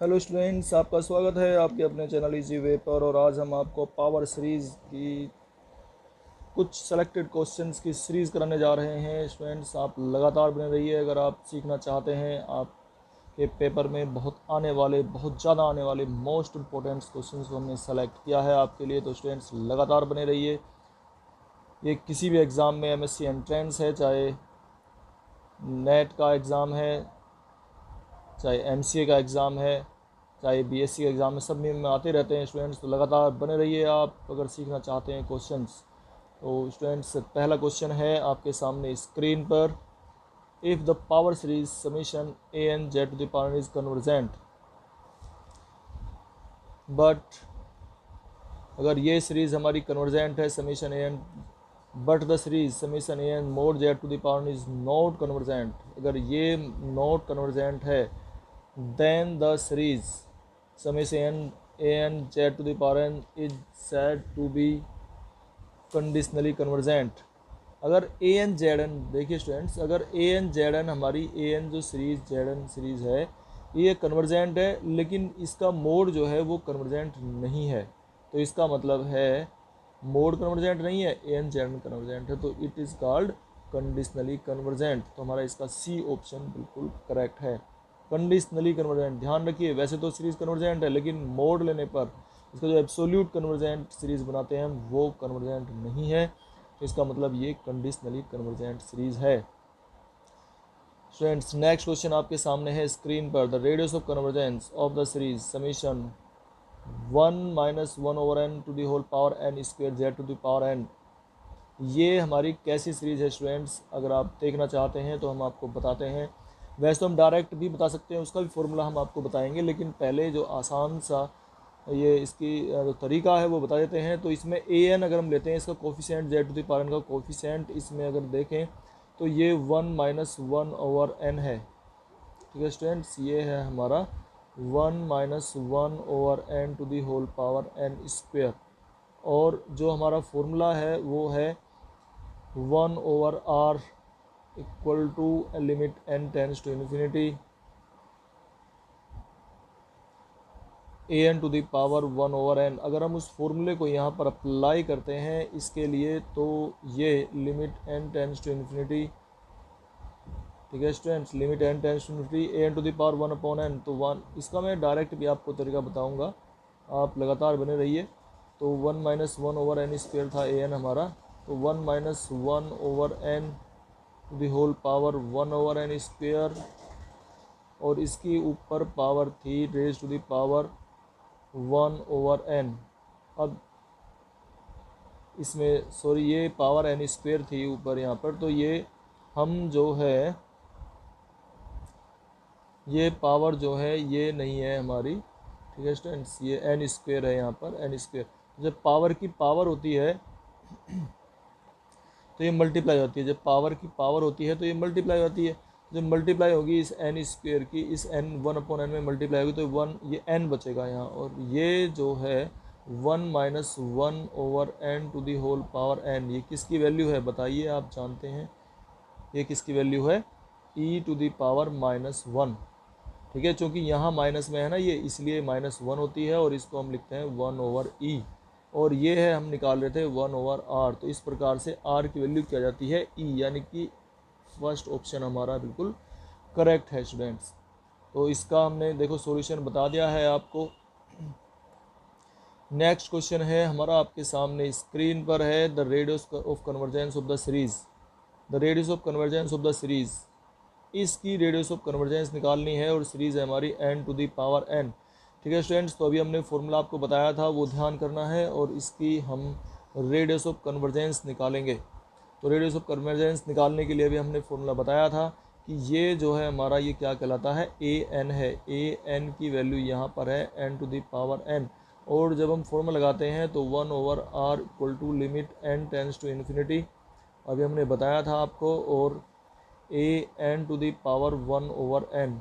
Hello students, आपका स्वागत है आपके अपने चैनल इजी वे पर। और आज हम आपको पावर सीरीज़ की कुछ सेलेक्टेड क्वेश्चंस की सीरीज़ कराने जा रहे हैं। स्टूडेंट्स, आप लगातार बने रहिए। अगर आप सीखना चाहते हैं, आपके पेपर में बहुत ज़्यादा आने वाले मोस्ट इम्पोर्टेंट क्वेश्चंस को हमने सेलेक्ट किया है आपके लिए। तो स्टूडेंट्स, लगातार बने रहिए। ये किसी भी एग्ज़ाम में एमएससी एंट्रेंस है, चाहे नेट का एग्ज़ाम है, चाहे एमसीए का एग्ज़ाम है, चाहे बीएससी का एग्ज़ाम है, सब में आते रहते हैं स्टूडेंट्स। तो लगातार बने रहिए आप अगर सीखना चाहते हैं क्वेश्चंस। तो स्टूडेंट्स, पहला क्वेश्चन है आपके सामने स्क्रीन पर। If the power series summation A N Z to the power is convergent, but अगर ये सीरीज़ हमारी कन्वर्जेंट है summation A N, but the series summation A N mod Z to the power is not convergent, अगर ये not convergent है, then the series summation a n z to the power n is said to be conditionally convergent। अगर A N Z N, देखिए students, अगर A N Z N हमारी A N जो series Z N series है ये convergent है, लेकिन इसका मोड जो है वो कन्वर्जेंट नहीं है, तो इसका मतलब है मोड कन्वर्जेंट नहीं है, A N Z N convergent है, तो it is called conditionally convergent. तो हमारा इसका सी ऑप्शन बिल्कुल करेक्ट है, कंडीशनली कन्वर्जेंट। ध्यान रखिए, वैसे तो सीरीज़ कन्वर्जेंट है, लेकिन मोड लेने पर इसका जो एब्सोल्यूट कन्वर्जेंट सीरीज़ बनाते हैं वो कन्वर्जेंट नहीं है, तो इसका मतलब ये कंडीशनली कन्वर्जेंट सीरीज़ है। स्टूडेंट्स, नेक्स्ट क्वेश्चन आपके सामने है स्क्रीन पर। The radius of convergence of the series summation 1 - 1/n to the whole power n square Z to the power n, ये हमारी कैसी सीरीज़ है स्टूडेंट्स? अगर आप देखना चाहते हैं तो हम आपको बताते हैं। वैसे तो हम डायरेक्ट भी बता सकते हैं, उसका भी फॉर्मूला हम आपको बताएंगे, लेकिन पहले जो आसान सा ये इसकी जो तरीका है वो बता देते हैं। तो इसमें ए एन अगर हम लेते हैं, इसका coefficient z to the power n का कोफिशेंट इसमें अगर देखें तो ये 1 - 1/n है। ठीक है स्टूडेंट्स, ये है हमारा 1 - 1/n to the whole power n square. और जो हमारा फॉर्मूला है वो है 1/r equal to limit n tends to infinity a N to the power 1/n। अगर हम उस फॉर्मूले को यहाँ पर अप्लाई करते हैं इसके लिए, तो ये limit n tends to infinity, ठीक है students, limit n tends to infinity a N to the power 1/n, तो 1, इसका मैं डायरेक्ट भी आपको तरीका बताऊँगा, आप लगातार बने रहिए। तो 1 - 1/n स्क्वेयर था ए एन हमारा, तो 1 - 1/n to the whole power 1/n square, और इसकी ऊपर पावर थी raise to the power 1/n। अब इसमें सॉरी, ये पावर n स्क्वेयर थी ऊपर यहाँ पर, तो ये हम जो है ये पावर जो है ये नहीं है हमारी, ठीक है स्टूडेंट्स, ये n स्क्वेयर है यहाँ पर, n स्क्वेयर। जब पावर की पावर होती है तो ये मल्टीप्लाई होती है, जब पावर की पावर होती है तो ये मल्टीप्लाई होती है। जब मल्टीप्लाई होगी इस n स्क्वेयर की, इस n 1/n में मल्टीप्लाई होगी तो 1, ये n बचेगा यहाँ, और ये जो है 1 - 1/n to the whole power n, ये किसकी वैल्यू है बताइए? आप जानते हैं ये किसकी वैल्यू है? e to the power -1। ठीक है, क्योंकि यहाँ माइनस में है ना ये, इसलिए -1 होती है, और इसको हम लिखते हैं 1/e, और ये है हम निकाल रहे थे 1/r। तो इस प्रकार से r की वैल्यू क्या जाती है? e, यानी कि फर्स्ट ऑप्शन हमारा बिल्कुल करेक्ट है स्टूडेंट्स। तो इसका हमने देखो सॉल्यूशन बता दिया है आपको। नेक्स्ट क्वेश्चन है हमारा आपके सामने स्क्रीन पर है। The radius of convergence of the series, the radius of convergence of the series, इसकी रेडियस ऑफ कन्वर्जेंस निकालनी है, और सीरीज़ है हमारी n to the power n। ठीक है स्टूडेंट्स, तो अभी हमने फॉर्मूला आपको बताया था, वो ध्यान करना है, और इसकी हम रेडियस ऑफ कन्वर्जेंस निकालेंगे। तो रेडियस ऑफ कन्वर्जेंस निकालने के लिए भी हमने फॉर्मूला बताया था कि ये जो है हमारा ये क्या कहलाता है? ए एन है। ए एन की वैल्यू यहाँ पर है n to the power n, और जब हम फॉर्मूला लगाते हैं तो 1/r equal to limit n tends to infinity, अभी हमने बताया था आपको, और A N to the power 1/n,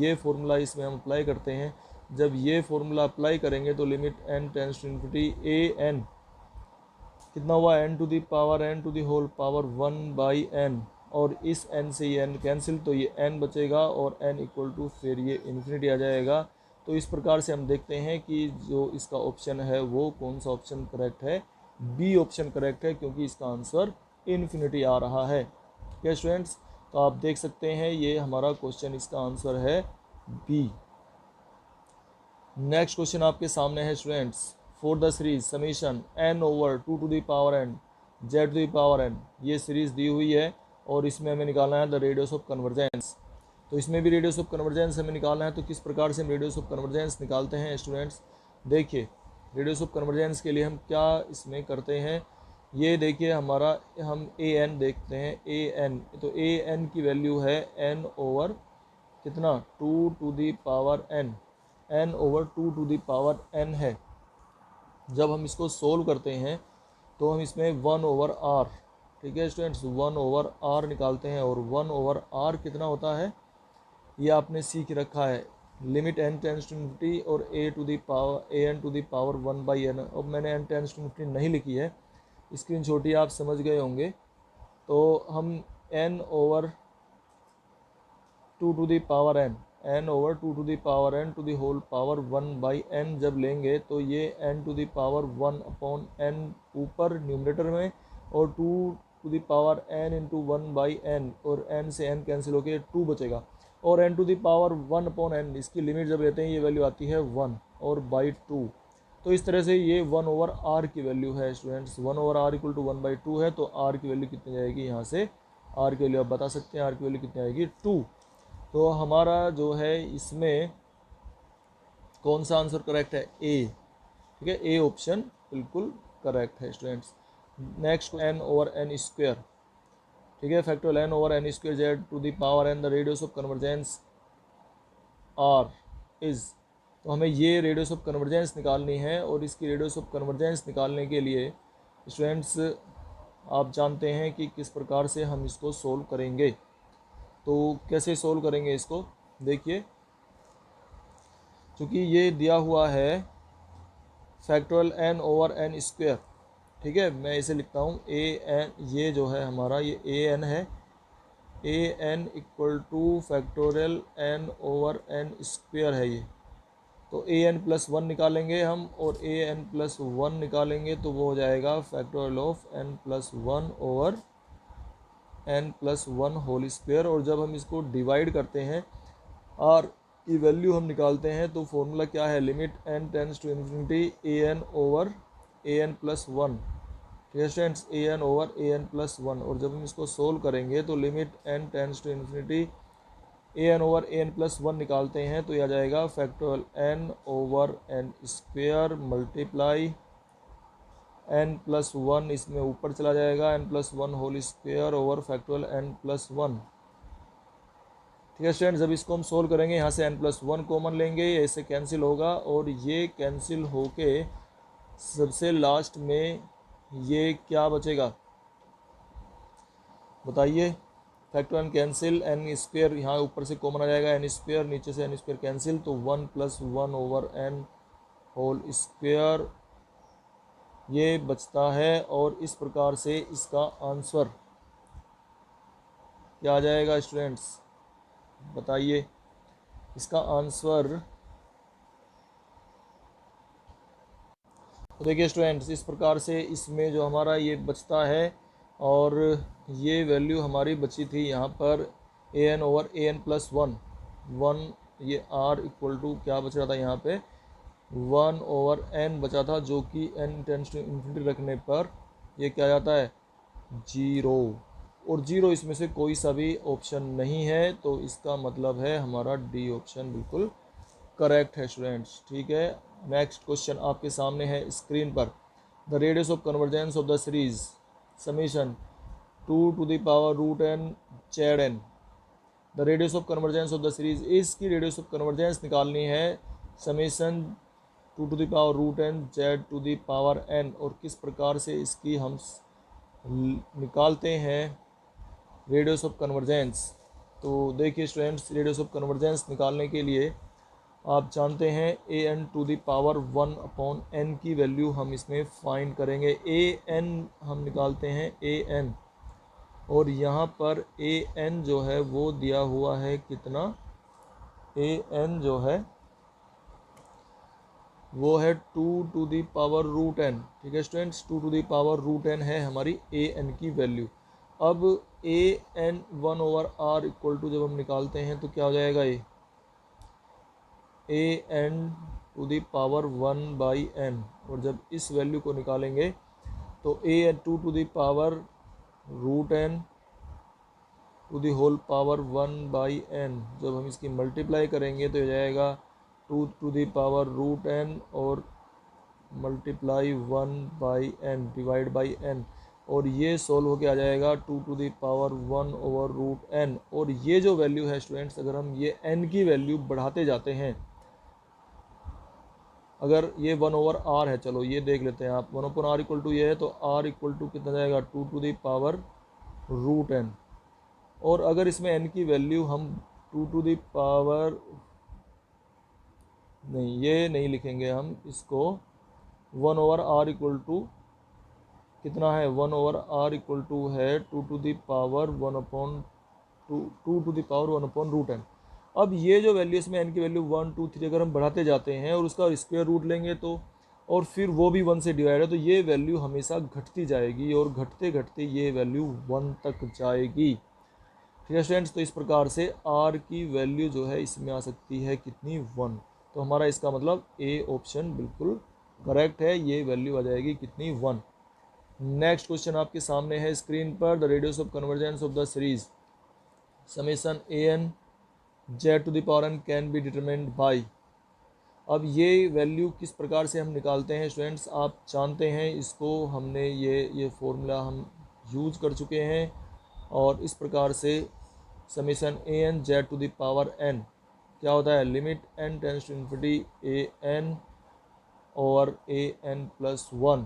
ये फार्मूला इसमें हम अप्लाई करते हैं। जब ये फार्मूला अप्लाई करेंगे तो limit n tends to infinity a n कितना हुआ? n to the power n to the whole power 1/n, और इस n से ये n कैंसिल, तो ये n बचेगा, और n इक्वल टू फिर ये इन्फिनिटी आ जाएगा। तो तो इस प्रकार से हम देखते हैं कि जो इसका ऑप्शन है वो कौन सा ऑप्शन करेक्ट है, बी ऑप्शन करेक्ट है, क्योंकि इसका आंसर इन्फिनिटी आ रहा है। क्या स्टूडेंट्स, तो आप देख सकते हैं ये हमारा क्वेश्चन, इसका आंसर है बी। नेक्स्ट क्वेश्चन आपके सामने है students, for the series summation n over 2 to the power n z to the power n, ये सीरीज दी हुई है और इसमें हमें निकालना है द रेडियस ऑफ कन्वर्जेंस। तो इसमें भी रेडियस ऑफ कन्वर्जेंस हमें निकालना है। तो किस प्रकार से हम रेडियस ऑफ कन्वर्जेंस निकालते हैं स्टूडेंट्स, देखिए रेडियस ऑफ कन्वर्जेंस के लिए हम क्या इसमें करते हैं, ये देखिए हमारा हम ए एन देखते हैं, ए एन, तो ए एन की वैल्यू है n ओवर कितना 2 to the power n, n over 2 to the power n है। जब हम इसको सोल्व करते हैं तो हम इसमें 1 ओवर r, ठीक है स्टूडेंट्स, 1 ओवर r निकालते हैं और 1 ओवर r कितना होता है ये आपने सीख रखा है, limit n tends to infinity और a to the power a n to the power 1/n। अब मैंने n टेंस टू इन्फिनिटी नहीं लिखी है, स्क्रीन छोटी आप समझ गए होंगे। तो हम n over 2 to the power n, n over 2 to the power n to the whole power 1/n जब लेंगे तो ये n to the power 1/n ऊपर न्यूमरेटर में और 2 to the power n into 1/n, और n से n कैंसिल होके 2 बचेगा, और n to the power 1/n इसकी लिमिट जब लेते हैं ये वैल्यू आती है 1 और बाई 2। तो इस तरह से ये 1 ओवर r की वैल्यू है students, 1 over r equal to 1/2 है। तो r की वैल्यू कितनी जाएगी, यहाँ से r की वैल्यू आप बता सकते हैं, r की वैल्यू कितनी आएगी 2। तो हमारा जो है इसमें कौन सा आंसर करेक्ट है, ए, ठीक है, ए ऑप्शन बिल्कुल करेक्ट है students. Next n over n square, ठीक है, factorial n over n square Z to the power n the radius of convergence r is. तो हमें ये रेडियस ऑफ कन्वर्जेंस निकालनी है और इसकी रेडियस ऑफ कन्वर्जेंस निकालने के लिए स्टूडेंट्स आप जानते हैं कि किस प्रकार से हम इसको सोल्व करेंगे। तो कैसे सोल्व करेंगे इसको, देखिए क्योंकि ये दिया हुआ है factorial n over n square, ठीक है, मैं इसे लिखता हूँ ए एन, ये जो है हमारा ये ए एन है, A N equal to factorial n over n square है ये। तो ए एन प्लस 1 निकालेंगे हम और ए एन प्लस 1 निकालेंगे तो वो हो जाएगा factorial of n plus 1 over n plus 1 whole square. और जब हम इसको डिवाइड करते हैं r की वैल्यू हम निकालते हैं तो फॉर्मूला क्या है, limit n tends to infinity a n over a n plus 1, ठीक है students, a n over a n plus 1। और जब हम इसको सोल्व करेंगे तो limit n tends to infinity a n over a n plus 1 निकालते हैं तो यह आ जाएगा factorial n over n square multiply n plus 1, इसमें ऊपर चला जाएगा n plus 1 whole square over factorial n plus 1, ठीक है स्टूडेंट। जब इसको हम सोल्व करेंगे यहाँ से n प्लस 1 कॉमन लेंगे, ऐसे कैंसिल होगा और ये कैंसिल होके सबसे लास्ट में ये क्या बचेगा बताइए, factorial n cancel, n square यहाँ ऊपर से कॉमन आ जाएगा, n स्क्वायर नीचे से n स्क्वायर कैंसिल, तो 1 plus 1 over n whole square ये बचता है। और इस प्रकार से इसका आंसर क्या आ जाएगा स्टूडेंट्स बताइए, इसका आंसर तो देखिए स्टूडेंट्स इस प्रकार से इसमें जो हमारा ये बचता है और ये वैल्यू हमारी बची थी यहाँ पर ए n over a n plus 1, ये आर इक्वल टू क्या बच रहा था यहाँ पे 1 ओवर n बचा था, जो कि n टेंस टू इन्फिनिटी रखने पर ये क्या जाता है 0, और 0 इसमें से कोई सा भी ऑप्शन नहीं है। तो इसका मतलब है हमारा डी ऑप्शन बिल्कुल करेक्ट है स्टूडेंट्स, ठीक है। नेक्स्ट क्वेश्चन आपके सामने है स्क्रीन पर, the radius of convergence of the series summation 2 to the power root n z n, the radius of convergence of the series, इसकी रेडियस ऑफ कन्वर्जेंस निकालनी है summation 2 to the power root n z to the power n। और किस प्रकार से इसकी हम निकालते हैं रेडियस ऑफ कन्वर्जेंस, तो देखिए स्टूडेंट्स रेडियस ऑफ कन्वर्जेंस निकालने के लिए आप जानते हैं A N to the power 1/n की वैल्यू हम इसमें फाइंड करेंगे। ए एन हम निकालते हैं ए एन, और यहाँ पर ए एन जो है वो दिया हुआ है कितना, ए एन जो है वो है 2 to the power root n. ठीक है students, 2 to the power root n है हमारी ए एन की वैल्यू। अब A N 1/r equal to जब हम निकालते हैं तो क्या हो जाएगा, A N to the power 1/n, और जब इस वैल्यू को निकालेंगे तो ए N 2 to the power root N to the whole power 1/n, जब हम इसकी मल्टीप्लाई करेंगे तो हो जाएगा 2 to the power root N और multiply 1/n divide by n, और ये सोल्व होके आ जाएगा 2 टू दी पावर 1/√n। और ये जो वैल्यू है स्टूडेंट्स, अगर हम ये n की वैल्यू बढ़ाते जाते हैं, अगर ये 1/r है, चलो ये देख लेते हैं आप, 1/r इक्वल टू ये है, तो r इक्वल टू कितना जाएगा 2 to the power root N. और अगर इसमें n की वैल्यू हम 2 टू दी पावर, नहीं ये नहीं लिखेंगे हम इसको, 1/r इक्वल टू कितना है, 1/r इक्वल टू है 2 to the power 1/2, 2 to the power 1/√n। अब ये जो वैल्यू इसमें n की वैल्यू 1 2 3 अगर हम बढ़ाते जाते हैं और उसका स्क्वायर रूट लेंगे तो, और फिर वो भी 1 से डिवाइड है, तो ये वैल्यू हमेशा घटती जाएगी और घटते घटते ये वैल्यू 1 तक जाएगी। ठीक है स्टूडेंट्स, तो इस प्रकार से r की वैल्यू जो है इसमें आ सकती है कितनी, 1। तो हमारा इसका मतलब ए ऑप्शन बिल्कुल करेक्ट है, ये वैल्यू आ जाएगी कितनी, 1। नेक्स्ट क्वेश्चन आपके सामने है स्क्रीन पर, the radius of convergence of the series summation a N Z to the power n can be determined by. अब ये वैल्यू किस प्रकार से हम निकालते हैं स्टूडेंट्स, आप जानते हैं इसको, हमने ये फॉर्मूला हम यूज कर चुके हैं। और इस प्रकार से summation a N Z to the power n क्या होता है, limit n tends to infinity a n और ए एन प्लस 1